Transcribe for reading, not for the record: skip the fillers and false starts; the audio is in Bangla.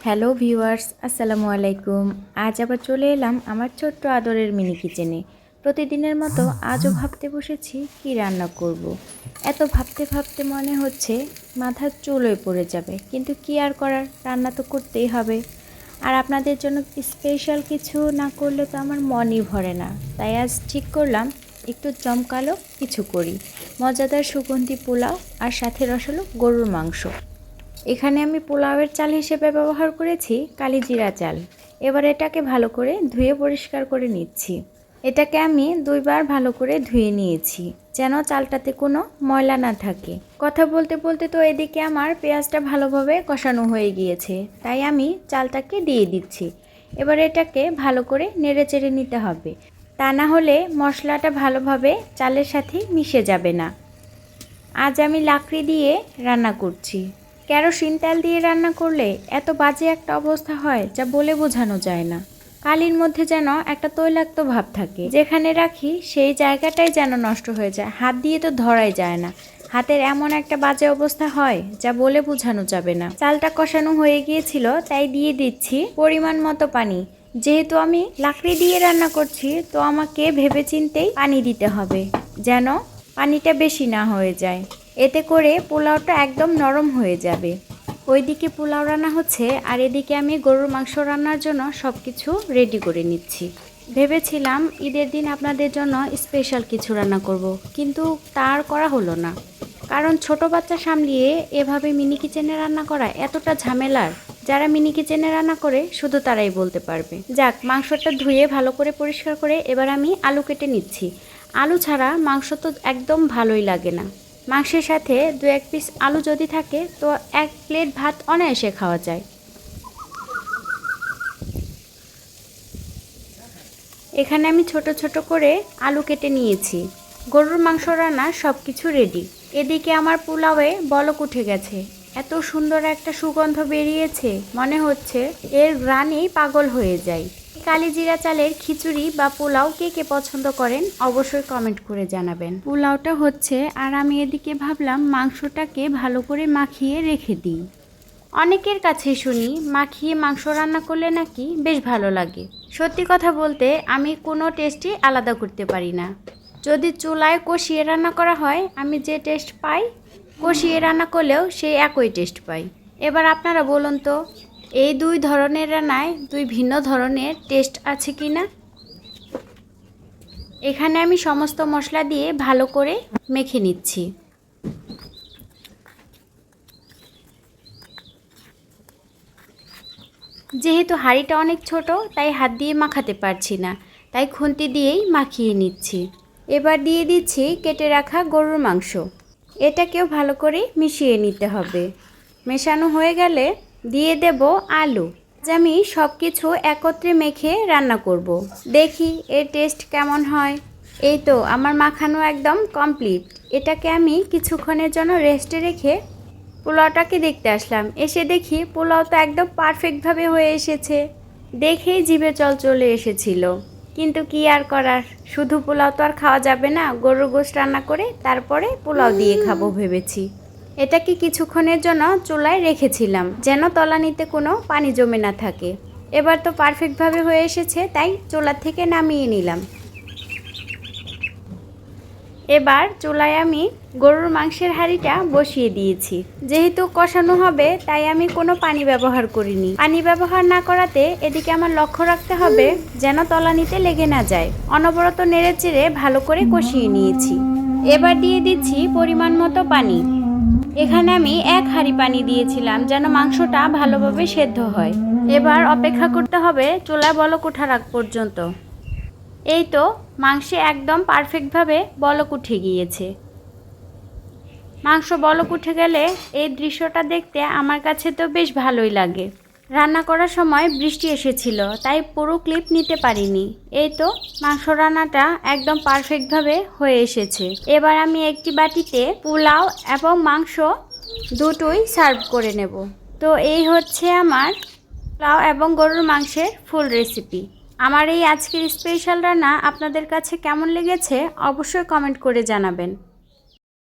হ্যালো ভিউয়ার্স, আসসালামু আলাইকুম। আজ আবার চলে এলাম আমার ছোট্ট আদরের মিনি কিচেনে। প্রতিদিনের মতো আজও ভাবতে বসেছি কি রান্না করব। এত ভাবতে ভাবতে মনে হচ্ছে মাথার চুলোয় পড়ে যাবে, কিন্তু কি আর করার, রান্না তো করতেই হবে। আর আপনাদের জন্য স্পেশাল কিছু না করলে তো আমার মনই ভরে না। তাই আজ ঠিক করলাম একটু জমকালো কিছু করি, মজাদার সুগন্ধি পোলাও আর সাথে রসালো গরুর মাংস। এখানে আমি পোলাওয়ের চাল হিসেবে ব্যবহার করেছি কালিজিরা চাল। এবার এটাকে ভালো করে ধুয়ে পরিষ্কার করে নিচ্ছি। এটাকে আমি 2বার ভালো করে ধুয়ে নিয়েছি, যেন চালটাতে কোনো ময়লা না থাকে। কথা বলতে বলতে তো এদিকে আমার পেঁয়াজটা ভালোভাবে কষানো হয়ে গিয়েছে, তাই আমি চালটাকে দিয়ে দিচ্ছি। এবার এটাকে ভালো করে নেড়েচেড়ে নিতে হবে, তা না হলে মশলাটা ভালোভাবে চালের সাথে মিশে যাবে না। আজ আমি লাকড়ি দিয়ে রান্না করছি। কেরোসিন তেল দিয়ে রান্না করলে এত বাজে একটা অবস্থা হয় যা বলে বোঝানো যায় না। কালির মধ্যে যেন একটা তৈলাক্ত ভাব থাকে, যেখানে রাখি সেই জায়গাটাই যেন নষ্ট হয়ে যায়, হাত দিয়ে তো ধরাই যায় না। হাতের এমন একটা বাজে অবস্থা হয় যা বলে বোঝানো যাবে না। চালটা কষানো হয়ে গিয়েছিল, তাই দিয়ে দিচ্ছি পরিমাণ মতো পানি। যেহেতু আমি লাকড়ি দিয়ে রান্না করছি, তো আমাকে ভেবেচিন্তেই পানি দিতে হবে, যেন পানিটা বেশি না হয়ে যায়। এতে করে পোলাওটা একদম নরম হয়ে যাবে। ওইদিকে পোলাও রান্না হচ্ছে, আর এদিকে আমি গরুর মাংস রান্নার জন্য সব কিছু রেডি করে নিচ্ছি। ভেবেছিলাম ঈদের দিন আপনাদের জন্য স্পেশাল কিছু রান্না করব, কিন্তু তার করা হলো না। কারণ ছোট বাচ্চা সামলিয়ে এভাবে মিনি কিচেনে রান্না করা এতটা ঝামেলার। যারা মিনি কিচেনে রান্না করে শুধু তারাই বলতে পারবে। যাক, মাংসটা ধুয়ে ভালো করে পরিষ্কার করে এবার আমি আলু কেটে নিচ্ছি। আলু ছাড়া মাংস তো একদম ভালোই লাগে না। মাংসের সাথে 2-1 পিস আলু যদি থাকে তো 1 প্লেট ভাত অনায়াসে খাওয়া যায়। এখানে আমি ছোট ছোট করে আলু কেটে নিয়েছি। গরুর মাংস রান্না সব কিছু রেডি। এদিকে আমার পোলাওয়ে বলক উঠে গেছে। এত সুন্দর একটা সুগন্ধ বেরিয়েছে, মনে হচ্ছে এর ঘ্রাণেই পাগল হয়ে যায়। কালিজিরা চালের খিচুড়ি বা পোলাও কে কে পছন্দ করেন অবশ্যই কমেন্ট করে জানাবেন। পোলাওটা হচ্ছে, আর আমি এদিকে ভাবলাম মাংসটাকে ভালো করে মাখিয়ে রেখে দিই। অনেকের কাছে শুনি মাখিয়ে মাংস রান্না করলে নাকি বেশ ভালো লাগে। সত্যি কথা বলতে আমি কোনো টেস্টই আলাদা করতে পারি না। যদি চুলায় কষিয়ে রান্না করা হয়, আমি যে টেস্ট পাই, কষিয়ে রান্না করলেও সেই একই টেস্ট পাই। এবার আপনারা বলুন তো, এই 2 ধরনের রান্নায় 2 ভিন্ন ধরনের টেস্ট আছে কি না। এখানে আমি সমস্ত মশলা দিয়ে ভালো করে মেখে নিচ্ছি। যেহেতু হাঁড়িটা অনেক ছোট, তাই হাত দিয়ে মাখাতে পারছি না, তাই খুন্তি দিয়েই মাখিয়ে নিচ্ছি। এবার দিয়ে দিচ্ছি কেটে রাখা গরুর মাংস। এটাকেও ভালো করে মিশিয়ে নিতে হবে। মেশানো হয়ে গেলে দিয়ে দেব আলু। আজ আমি সব কিছু একত্রে মেখে রান্না করব। দেখি এর টেস্ট কেমন হয়। এই তো আমার মাখানো একদম কমপ্লিট। এটাকে আমি কিছুক্ষণের জন্য রেস্টে রেখে পোলাওটাকে দেখতে আসলাম। এসে দেখি পোলাও তো একদম পারফেক্টভাবে হয়ে এসেছে। দেখেই জিভে জল চলে এসেছিল। কিন্তু কি আর করার, শুধু পোলাও তো আর খাওয়া যাবে না। গরুর গোশত রান্না করে তারপরে পোলাও দিয়ে খাবো ভেবেছি। এটাকে কিছুক্ষণের জন্য চুলায় রেখেছিলাম, যেন তলানিতে কোনো পানি জমে না থাকে। এবার তো পারফেক্টভাবে হয়ে এসেছে, তাই চুলা থেকে নামিয়ে নিলাম। এবার চুলায় আমি গরুর মাংসের হাঁড়িটা বসিয়ে দিয়েছি। যেহেতু কষানো হবে, তাই আমি কোনো পানি ব্যবহার করিনি। পানি ব্যবহার না করাতে এদিকে আমার লক্ষ্য রাখতে হবে যেন তলানিতে লেগে না যায়। অনবরত নেড়েচেড়ে ভালো করে কষিয়ে নিয়েছি। এবার দিয়ে দিচ্ছি পরিমাণ মতো পানি। এখানে আমি 1 হাঁড়ি পানি দিয়েছিলাম, যেন মাংসটা ভালোভাবে সেদ্ধ হয়। এবার অপেক্ষা করতে হবে চুলায় বলক ওঠার আগ পর্যন্ত। এই তো মাংসে একদম পারফেক্টভাবে বলক উঠে গিয়েছে। মাংস বলক উঠে গেলে এই দৃশ্যটা দেখতে আমার কাছে তো বেশ ভালোই লাগে। রান্না করার সময় বৃষ্টি এসেছিল, তাই পুরো ক্লিপ নিতে পারিনি। এই তো মাংস রান্নাটা একদম পারফেক্টভাবে হয়ে এসেছে। এবার আমি একটি বাটিতে পোলাও এবং মাংস দুটোই সার্ভ করে নেব। তো এই হচ্ছে আমার পোলাও এবং গরুর মাংসের ফুল রেসিপি। আমার এই আজকের স্পেশাল রান্না আপনাদের কাছে কেমন লেগেছে অবশ্যই কমেন্ট করে জানাবেন।